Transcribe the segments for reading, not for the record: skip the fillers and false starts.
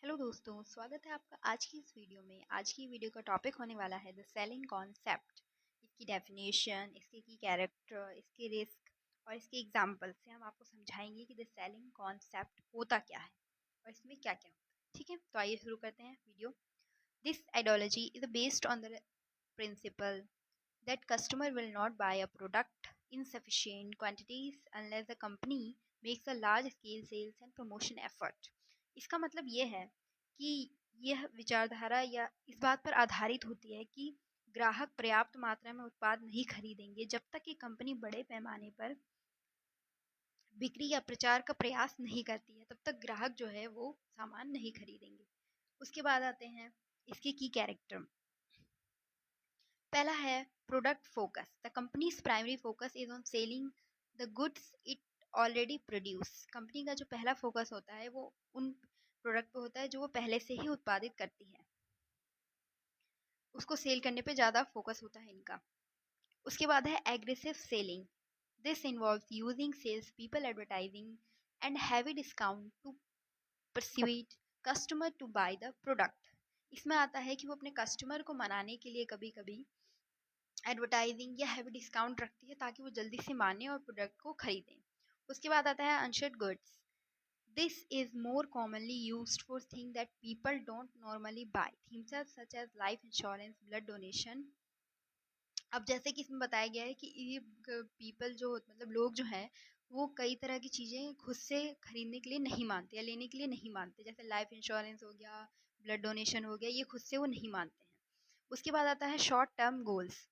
Hello दोस्तों, स्वागत है आपका आज की इस वीडियो में। आज की वीडियो का टॉपिक होने वाला है द सेलिंग कॉन्सेप्ट। इसकी डेफिनेशन, इसके की कैरेक्टर, इसके रिस्क और इसके एग्जाम्पल से हम आपको समझाएंगे कि द सेलिंग कॉन्सेप्ट होता क्या है और इसमें क्या क्या होता है। ठीक है, तो आइए शुरू करते हैं video. This ideology is based on the principle that customer will not buy a product in sufficient quantities unless the company makes a large scale sales and promotion effort। इसका मतलब ये है कि यह विचारधारा या इस बात पर आधारित होती है कि ग्राहक पर्याप्त मात्रा में उत्पाद नहीं खरीदेंगे जब तक कि कंपनी बड़े पैमाने पर बिक्री या प्रचार का प्रयास नहीं करती है, तब तक ग्राहक जो है वो सामान नहीं खरीदेंगे। उसके बाद आते हैं इसके की कैरेक्टर। पहला है product focus. The companies primary focus is on selling the goods it already produce. Company का जो पहला फोकस होता है वो उन प्रोडक्ट पे होता है जो वो पहले से ही उत्पादित करती है, उसको सेल करने पे ज़्यादा फोकस होता है इनका। उसके बाद है aggressive selling. This involves using sales people, advertising and heavy discount to persuade customer to buy the product. इसमें आता है कि वो अपने कस्टमर को मनाने के लिए कभी कभी एडवर्टाइजिंग या हैवी डिस्काउंट रखती है ताकि वो जल्दी से माने और प्रोडक्ट को खरीदें। उसके बाद आता है unsought goods. This is more commonly used for thing that people don't normally buy, themes such as life insurance, blood donation. अब जैसे कि इसमें बताया गया है कि ये पीपल जो मतलब लोग जो हैं वो कई तरह की चीज़ें खुद से खरीदने के लिए नहीं मानते या लेने के लिए नहीं मानते, जैसे लाइफ इंश्योरेंस हो गया, ब्लड डोनेशन हो गया, ये खुद से वो नहीं मानते हैं। उसके बाद आता है short term goals.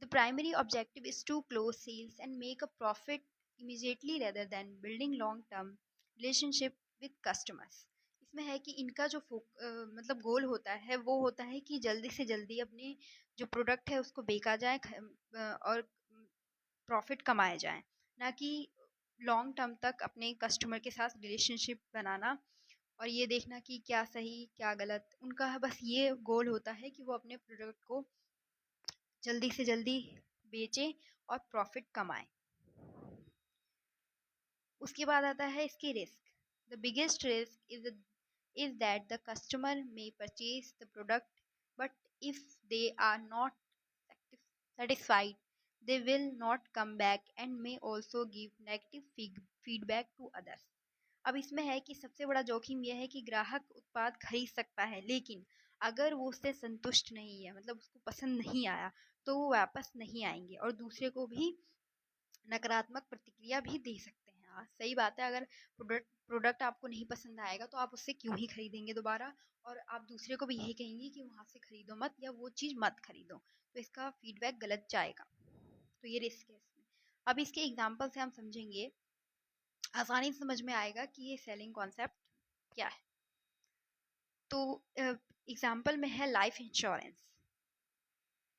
The primary objective is to close sales and make a profit immediately rather than building long-term relationship with customers। इसमें है कि इनका जो मतलब गोल होता है वो होता है कि जल्दी से जल्दी अपने जो प्रोडक्ट है उसको बेचा जाए और प्रॉफिट कमाया जाए, ना कि लॉन्ग टर्म तक अपने कस्टमर के साथ रिलेशनशिप बनाना और ये देखना कि क्या सही क्या गलत। उनका बस ये गोल होता है कि वो अपने प्रोडक्ट को जल्दी से जल्दी बेचें और प्रॉफिट कमाएं। उसके बाद आता है इसकी risk. The biggest risk is that the customer may purchase the product but if they are not satisfied they will not come back and may also give negative feedback to others। अब इसमें है कि सबसे बड़ा जोखिम यह है कि ग्राहक उत्पाद खरीद सकता है, लेकिन अगर वो उससे संतुष्ट नहीं है, मतलब उसको पसंद नहीं आया, तो वो वापस नहीं आएंगे और दूसरे को भी नकारात्मक प्रतिक्रिया भी दे सकते हैं। हाँ, सही बात है। अगर प्रोडक्ट आपको नहीं पसंद आएगा तो आप उससे क्यों ही खरीदेंगे दोबारा, और आप दूसरे को भी यही कहेंगे कि वहाँ से खरीदो मत या वो चीज़ मत खरीदो, तो इसका फीडबैक गलत जाएगा। तो ये रिस्क है इसमें। अब इसके एग्जाम्पल से हम समझेंगे, आसानी से समझ में आएगा कि ये सेलिंग कॉन्सेप्ट क्या है। तो एग्जाम्पल में है लाइफ इंश्योरेंस।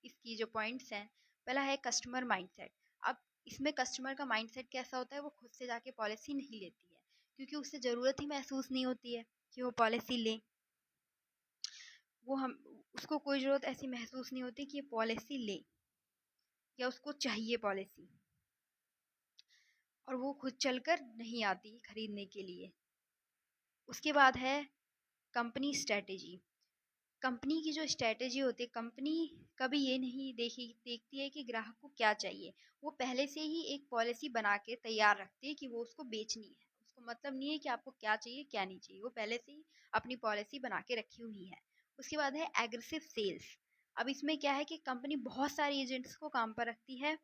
इसकी जो पॉइंट्स हैं, पहला है कस्टमर माइंडसेट। अब इसमें कस्टमर का माइंडसेट कैसा होता है, वो खुद से जाके पॉलिसी नहीं लेती है क्योंकि उसे ज़रूरत ही महसूस नहीं होती है कि वो पॉलिसी ले। वो हम उसको कोई ज़रूरत ऐसी महसूस नहीं होती कि ये पॉलिसी ले या उसको चाहिए पॉलिसी, और वो खुद चलकर नहीं आती खरीदने के लिए। उसके बाद है कंपनी स्ट्रेटेजी। कंपनी की जो स्ट्रेटेजी होती है, कंपनी कभी ये नहीं देखती है कि ग्राहक को क्या चाहिए। वो पहले से ही एक पॉलिसी बना के तैयार रखती है कि वो उसको बेचनी है। उसको मतलब नहीं है कि आपको क्या चाहिए क्या नहीं चाहिए, वो पहले से ही अपनी पॉलिसी बना के रखी हुई है। उसके बाद है एग्रेसिव सेल्स। अब इसमें क्या है कि कंपनी बहुत सारे एजेंट्स को काम पर रखती है।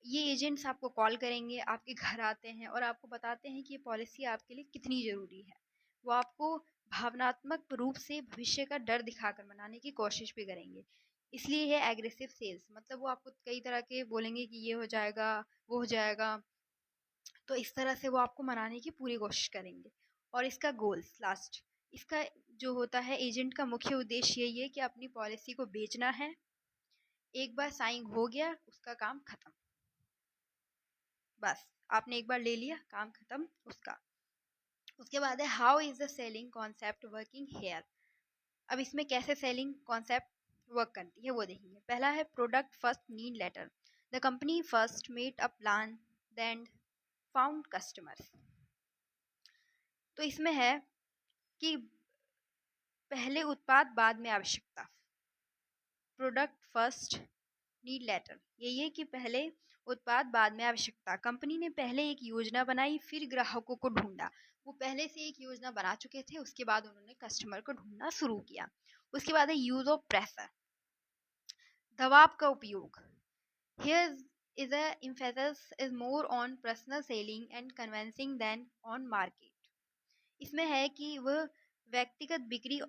ये एजेंट्स आपको कॉल करेंगे, आपके घर आते हैं और आपको बताते हैं कि ये पॉलिसी आपके लिए कितनी ज़रूरी है। वो आपको भावनात्मक रूप से भविष्य का डर दिखाकर मनाने की कोशिश भी करेंगे। इसलिए ये एग्रेसिव सेल्स, मतलब वो आपको कई तरह के बोलेंगे कि ये हो जाएगा, वो हो जाएगा, तो इस तरह से वो आपको मनाने की पूरी कोशिश करेंगे। और इसका गोल्स लास्ट, इसका जो होता है एजेंट का मुख्य उद्देश्य यही है कि अपनी पॉलिसी को बेचना है। एक बार साइन हो गया उसका काम खत्म, बस आपने एक बार ले लिया, काम खत्म उसका। उसके बाद है how is the selling concept working here. अब इसमें कैसे सेलिंग कॉन्सेप्ट वर्क करती है वो देखेंगे। पहला है product first need later. The company first made a plan then found customers. तो इसमें है कि पहले उत्पाद बाद में आवश्यकता, प्रोडक्ट फर्स्ट नीड लेटर। यही है कि पहले उत्पाद बाद में आवश्यकता। कंपनी ने पहले एक योजना बनाई, फिर ग्राहकों को ढूंढा। वो पहले से एक योजना बना चुके थे, उसके बाद उन्होंने कस्टमर को ढूंढना शुरू किया। उसके बाद है यूज ऑफ प्रेशर, दबाव का उपयोग। Here is a emphasis is more on personal selling and convincing than on market. इसमें है कि वह व्यक्तिगत बिक्री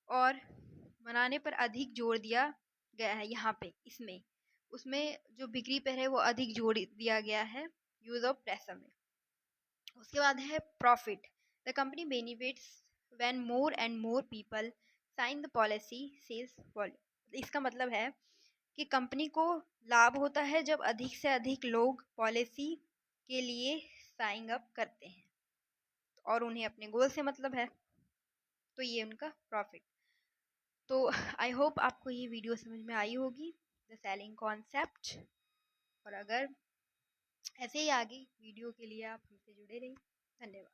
और मनाने पर अधिक जोर दिया गया है। यहाँ पे इसमें उसमें जो बिक्री पर है वो अधिक जोर दिया गया है यूज ऑफ प्रेशर में। उसके बाद है profit, the company benefits when more and more people sign the policy sales volume. इसका मतलब है कि कंपनी को लाभ होता है जब अधिक से अधिक लोग पॉलिसी के लिए साइन अप करते हैं और उन्हें अपने गोल से मतलब है, तो ये उनका प्रॉफिट। तो आई होप आपको ये वीडियो समझ में आई होगी, द सेलिंग कॉन्सेप्ट। और अगर ऐसे ही आगे वीडियो के लिए आप हमसे जुड़े रहिए। धन्यवाद।